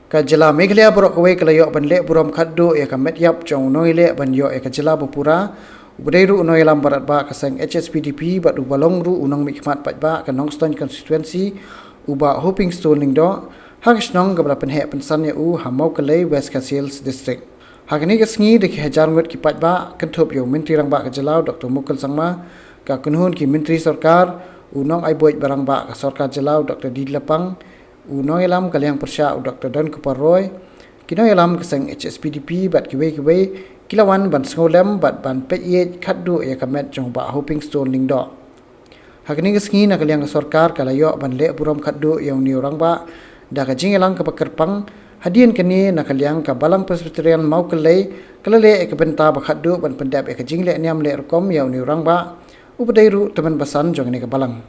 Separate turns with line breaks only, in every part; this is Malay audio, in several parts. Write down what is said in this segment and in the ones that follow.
ka Jylla Meghalaya borok kawai kalayo ban le Burom Khatduh ya ka met yap jong noi le ban yo ya ka Jylla Bapura ubadairu noi lam barat ba ka sang HSPDP bat ubalong ru unang mikmat pat ba ka Nongston constituency uba hoping stone ning do hagisnong gabla penhe pensan ya u hamau kalai West Kasils district hagani ka sngi de ki hajar ngot ki pat ba kanthop yo menteri rang ba ka Jylla Dr Mukul Sangma ka kunhun ki menteri sarkar unong ai boit barang ba ka sarkar Jylla Dr Didlapang unong elam kaliang persya Dr Don Kuparoy kino elam keseng HSPDP bat kiwe kilawan ban sngolem bat ban Maïeid Khatduh ya kamet jong ba hoping stone ling do hagni kesngi na kaliang sarkar kalayo ban le Burom Khatduh yang ni orang ba da ka jingelang ka pakerpang hadian kini na kaliang ka balang presbyterian mau kelai kalale ka benta ba Khatduh ban pendap ka jingle niam le rekom yang ni orang ba ubadairu teman basan jong ni ka balang.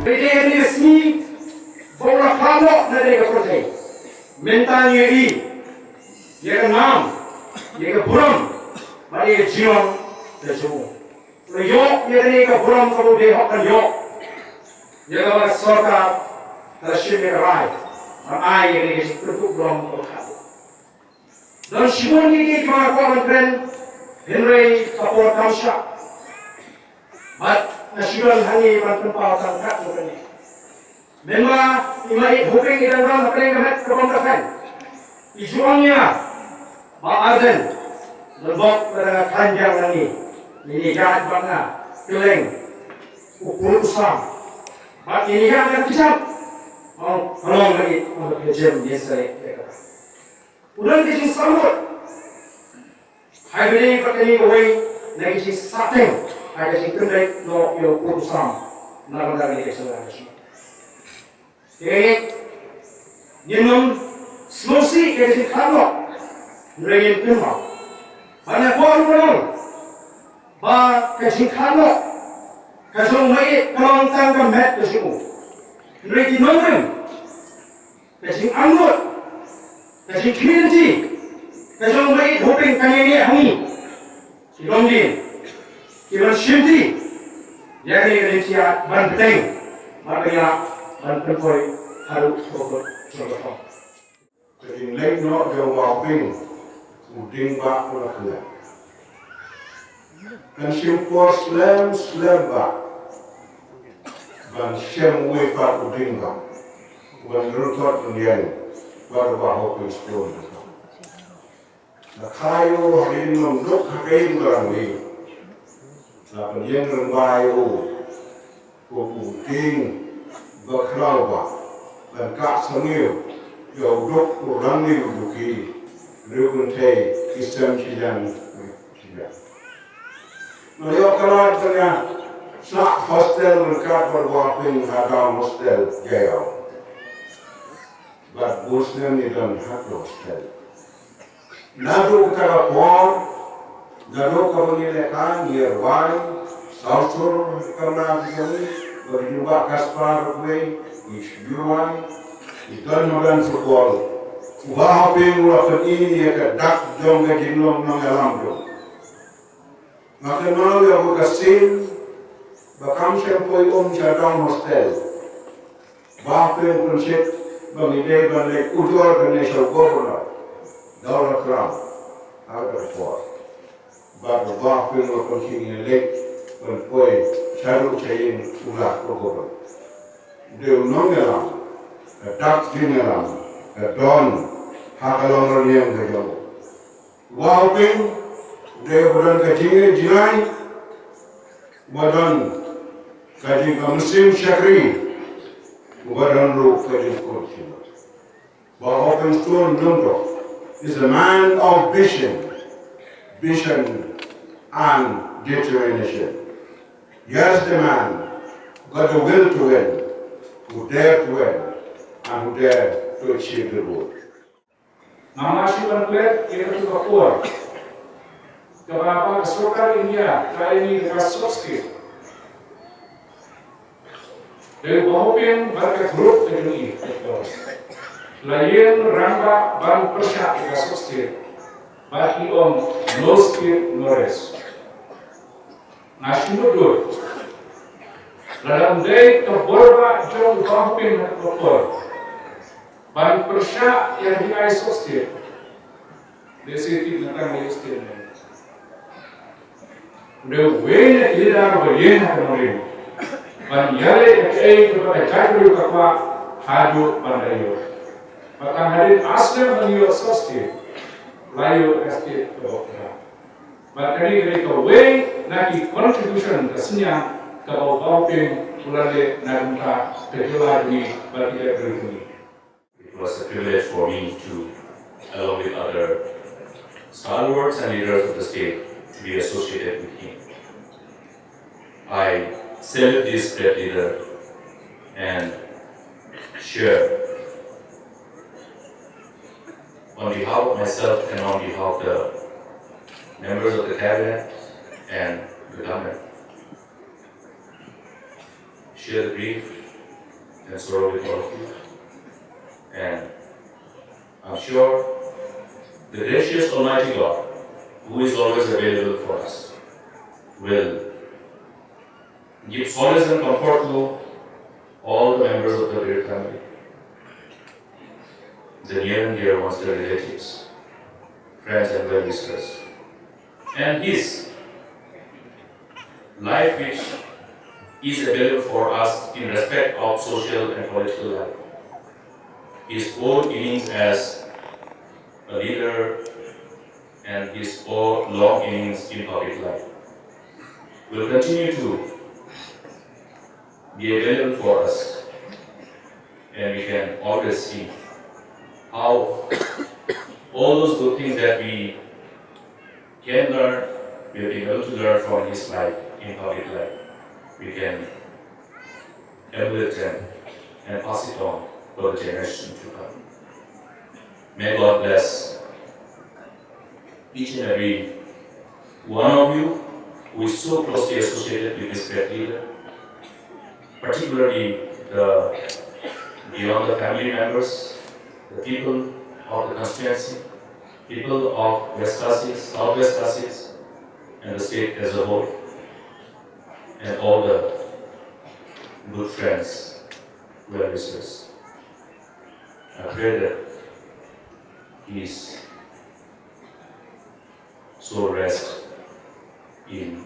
Ini resmi bola halok dari keproses. Mentanya ini, dia kenam, dia Burom, balik Jylla terjumpa. Leyok dia ni Burom kamu dia hok leyok. Dia kalau sorka tersiap rai, ramai dia ni cukup Burom berkata. Dan semua ni kemana kau menteri Henry Kapol Kamsha. But nasional hani bertempat tangkat mungkin. Memang Maïeid hoping kita orang paling kemat kebanyakan. Ijuannya, Maïeid lebok pada panjang lagi. Ini jahat banget, keleng, ukur usam. Mak ini kan yang kejam. Mau tolong lagi untuk kejam biasa. Udah kita sambut. Hari ini pakai away lagi starting. Ada si kendai no yo urusan nak lagi keseluruhan semua. Jenum slosi kasi kano nregin pima. Mana ko ba kasi kano kasong Maïeid kalong tangkam met kasi mo. Nregin nongren kasi angot kasi community kasong Maïeid hoping kanini hangi. Si Longdin Kiban Shinti, yakni Indonesia ban penting makanya ban perpoi harus fokus contoh. Jadi lain no jawab ping uding ba pula kena. Kan simpor slam ba ban shem we pa uding ba ban rutot dunia baru ba hokus pun. Nakayo hari nom dok hakai orang ni. Na penyen rembayo uding baklau ba dan kak sengil yo dok orang ni duki rukun tei kisam sijan sijan. No yo kalau tanya sa hostel mereka berwapin ada hostel jail. But Muslim ni dan hak hostel. Nado kita pon, nado kemengilekan nearby, Southshore karena kami berjumpa Kaspar Way, Jylla, ikan makan football. Wah ping waktu ini ya kedak jom ke jinlong nang alam jom. Maka malu ya bukasin, bakam sempoi cadang hostel. Wah ping prinsip mengide balik ujol ke national governor. Dollar Trump out of war. But the Bapin will continue elect when Poi Shadow Chain Ula Progoba. They will know a dark dinner, a dawn, Hakalong Riam the Young. Waping, they will continue Jylla, Wadan, Kajing Muslim Shakri, Wadan Ru Kajing Kurchina. Waping Stone Nundo is a man of vision and determination. Yes, the man got the will to win, who dare to win, and who dare to achieve the goal. Namasi Banplet, itu kapur. Keberapa kesukaan India kali ini Rasovski. Dari Bohopin berkat grup ini. Lain rangka ban persyak Rasovski. Bagi Noski Nores. Nasi mudur. Dalam day keborba jom Bohopin kapur. Ban persyak yang dinai Rasovski. Desi tentang Palestin. Udah wena tidak berlian kemarin. Ban yale ek kepada Khatduh kakwa hadu pandayo. Maka hadir asli mengiyo sosti layo estate dokter. Maka mereka way naki contribution kesnya ke bawah ulale nagumka kejualan ini bagi everything.
It was a privilege for me to, along with other stalwarts and leaders of the state, to be associated with him. I salute this great leader and share on behalf of myself and on behalf of the members of the cabinet and the government, share the grief and sorrow with all of you. And I'm sure the gracious Almighty God, who is always available for us, will give solace and comfort to all the members of the great family, the near and dear ones, the relatives, friends and well-wishers, and his life which is available for us in respect of social and political life. His own innings as a leader and his own long innings in public life will continue to be available for us, and we can always see how all those good things that we can learn, we will be able to learn from his life in public life. We can emulate them and pass it on for the generation to come. May God bless each and every one of you who is so closely associated with this great leader, particularly beyond the family members, the people of the constituency, people of West South West and the state as a whole, and all the good friends, well wishers. I pray that his soul rest in